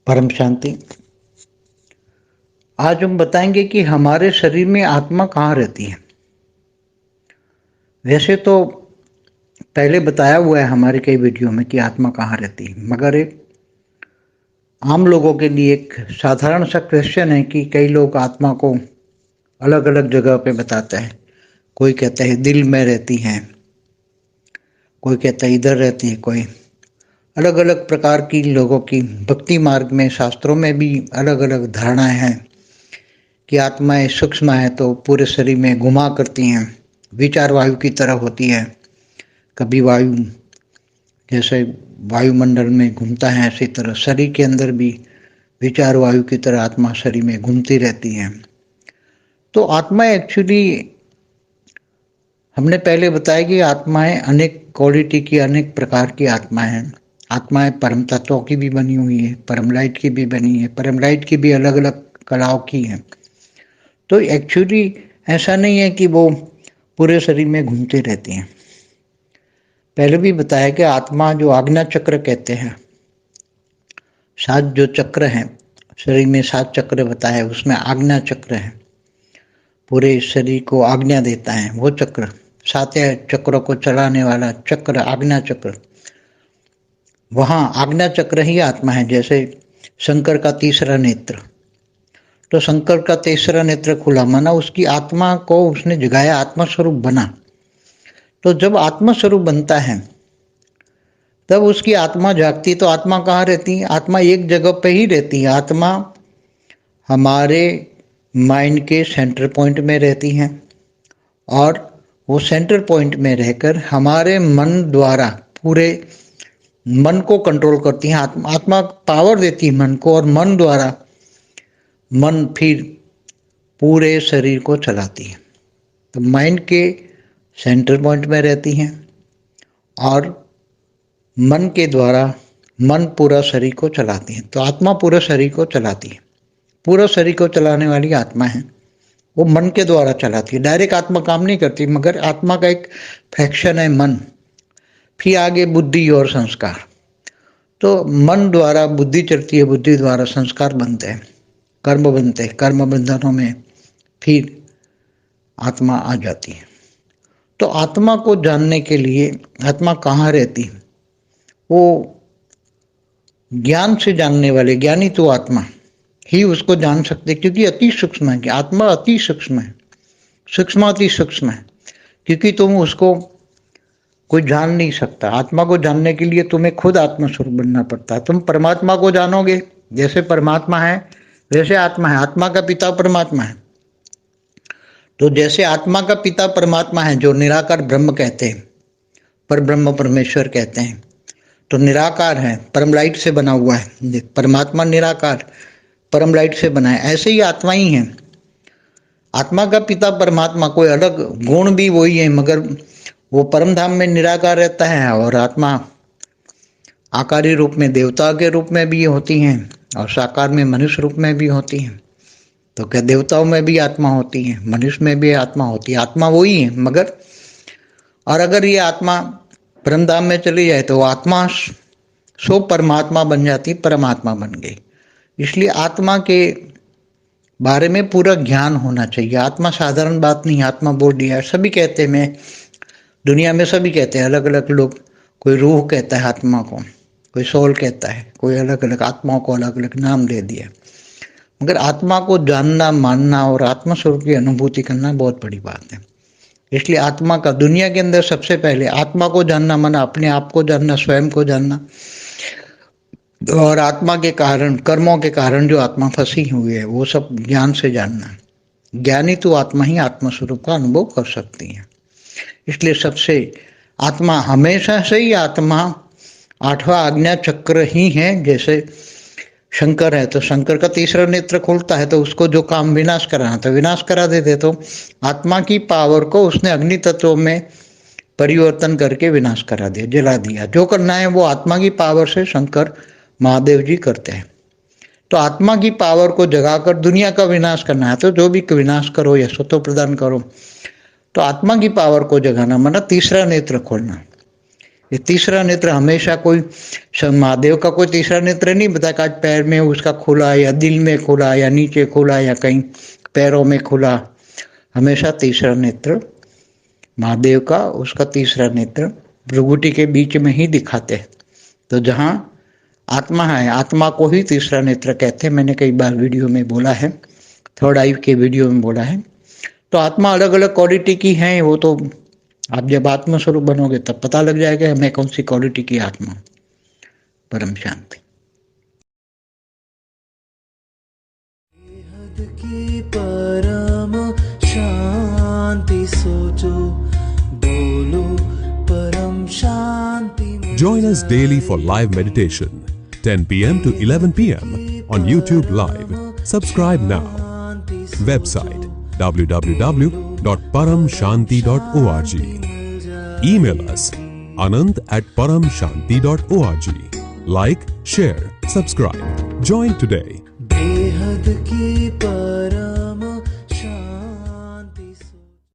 परम शांति। आज हम बताएंगे कि हमारे शरीर में आत्मा कहाँ रहती है। वैसे तो पहले बताया हुआ है हमारे कई वीडियो में कि आत्मा कहाँ रहती है, मगर एक आम लोगों के लिए एक साधारण सा क्वेश्चन है कि कई लोग आत्मा को अलग अलग जगह पे बताते हैं। कोई कहता है दिल में रहती है, कोई कहता है इधर रहती है, कोई अलग अलग प्रकार की लोगों की भक्ति मार्ग में शास्त्रों में भी अलग अलग धारणाएं हैं कि आत्माएं सूक्ष्म है तो पूरे शरीर में घुमा करती हैं, विचार वायु की तरह होती है। कभी वायु जैसे वायुमंडल में घूमता है, इसी तरह शरीर के अंदर भी विचार वायु की तरह आत्मा शरीर में घूमती रहती है। तो आत्मा एक्चुअली हमने पहले बताया कि आत्माएं अनेक क्वालिटी की, अनेक प्रकार की आत्माएं हैं। आत्माएं परम तत्वों की भी बनी हुई है, परम लाइट की भी बनी है, परम लाइट की भी अलग अलग कलाओं की है। तो एक्चुअली ऐसा नहीं है कि वो पूरे शरीर में घूमती रहती हैं। पहले भी बताया कि आत्मा जो आज्ञा चक्र कहते हैं, 7 जो चक्र हैं शरीर में, 7 चक्र बताया है, उसमें आज्ञा चक्र है, पूरे शरीर को आज्ञा देता है वो चक्र। 7 चक्रों को चलाने वाला चक्र आज्ञा चक्र, वहाँ आज्ञा चक्र ही आत्मा है। जैसे शंकर का तीसरा नेत्र, तो शंकर का तीसरा नेत्र खुला माना उसकी आत्मा को उसने जगाया, आत्मा स्वरूप बना। तो जब आत्मा स्वरूप बनता है तब उसकी आत्मा जागती। तो आत्मा कहाँ रहती है? आत्मा एक जगह पे ही रहती है। आत्मा हमारे माइंड के सेंटर पॉइंट में रहती है और वो सेंटर पॉइंट में रहकर हमारे मन द्वारा पूरे मन को कंट्रोल करती है। आत्मा पावर देती है मन को और मन द्वारा मन फिर पूरे शरीर को चलाती है। तो माइंड के सेंटर पॉइंट में रहती हैं और मन के द्वारा मन पूरा शरीर को चलाती है। तो आत्मा पूरा शरीर को चलाती है। पूरा शरीर को चलाने वाली आत्मा है, वो मन के द्वारा चलाती है। डायरेक्ट आत्मा काम नहीं करती, मगर आत्मा का एक फ्रैक्शन है मन। फिर आगे बुद्धि और संस्कार। तो मन द्वारा बुद्धि चलती है, बुद्धि द्वारा संस्कार बनते हैं, कर्म बनते हैं, कर्म बंधनों में फिर आत्मा आ जाती है। तो आत्मा को जानने के लिए आत्मा कहाँ रहती है, वो ज्ञान से जानने वाले ज्ञानी तो आत्मा ही उसको जान सकते, क्योंकि अति सूक्ष्म है कि आत्मा अति सूक्ष्म है, सूक्ष्म अति सूक्ष्म है। क्योंकि तुम उसको कोई जान नहीं सकता। आत्मा को जानने के लिए तुम्हें खुद आत्मा स्वरूप बनना पड़ता है। तुम परमात्मा को जानोगे, जैसे परमात्मा है वैसे आत्मा है। आत्मा का पिता परमात्मा है। तो जैसे आत्मा का पिता परमात्मा है, जो निराकार ब्रह्म कहते हैं, पर ब्रह्म परमेश्वर कहते हैं, तो निराकार है, परम लाइट से बना हुआ है। परमात्मा निराकार परम लाइट से बना है। ऐसे ही आत्मा ही है। आत्मा का पिता परमात्मा, कोई अलग गुण भी वही है, मगर वो परम धाम में निराकार रहता है और आत्मा आकारी रूप में देवता के रूप में भी होती हैं और साकार में मनुष्य रूप में भी होती हैं। तो क्या देवताओं में भी आत्मा होती है, मनुष्य में भी आत्मा होती है। आत्मा वही है, मगर और अगर ये आत्मा परम धाम में चली जाए तो आत्मा सो परमात्मा बन जाती, परमात्मा बन गई। इसलिए आत्मा के बारे में पूरा ज्ञान होना चाहिए। आत्मा साधारण बात नहीं। आत्मा बोल दिया, सभी कहते हैं, मैं दुनिया में सभी कहते हैं, अलग अलग लोग। कोई रूह कहता है आत्मा को, कोई सोल कहता है, कोई अलग अलग आत्माओं को अलग अलग नाम दे दिया। मगर आत्मा को जानना, मानना और आत्मा स्वरूप की अनुभूति करना बहुत बड़ी बात है। इसलिए आत्मा का दुनिया के अंदर सबसे पहले आत्मा को जानना माना अपने आप को जानना, स्वयं को जानना, और आत्मा के कारण, कर्मों के कारण जो आत्मा फंसी हुई है वो सब ज्ञान से जानना। ज्ञानी तो आत्मा ही आत्मा स्वरूप का अनुभव कर सकती है। इसलिए सबसे आत्मा हमेशा से ही आत्मा 8वां आज्ञा चक्र ही है। जैसे शंकर है तो शंकर का तीसरा नेत्र खुलता है तो उसको जो काम विनाश कराना तो विनाश करा देते। तो आत्मा की पावर को उसने अग्नि तत्व में परिवर्तन करके विनाश करा दिया, जला दिया। जो करना है वो आत्मा की पावर से शंकर महादेव जी करते हैं। तो आत्मा की पावर को जगाकर दुनिया का विनाश करना है तो जो भी विनाश करो या सत्व प्रदान करो, तो आत्मा की पावर को जगाना माना तीसरा नेत्र खोलना। ये तीसरा नेत्र हमेशा कोई महादेव का कोई तीसरा नेत्र नहीं बता कि आज पैर में उसका खुला या दिल में खुला या नीचे खुला या कहीं पैरों में खुला। हमेशा तीसरा नेत्र महादेव का, उसका तीसरा नेत्र भ्रुगुटी के बीच में ही दिखाते हैं। तो जहाँ आत्मा है, आत्मा को ही तीसरा नेत्र कहते हैं। मैंने कई बार वीडियो में बोला है, थर्ड आई के वीडियो में बोला है। तो आत्मा अलग अलग क्वालिटी की है, वो तो आप जब आत्म स्वरूप बनोगे तब पता लग जाएगा हमें कौन सी क्वालिटी की आत्मा। परम शांति। की परम शांति सोचो, बोलो परम शांति। Join us daily for live meditation, 10 p.m. to 11 p.m. on YouTube Live. Subscribe now. Website www.paramshanti.org. Email us anant@paramshanti.org. Like, share, subscribe. Join today. बेहद की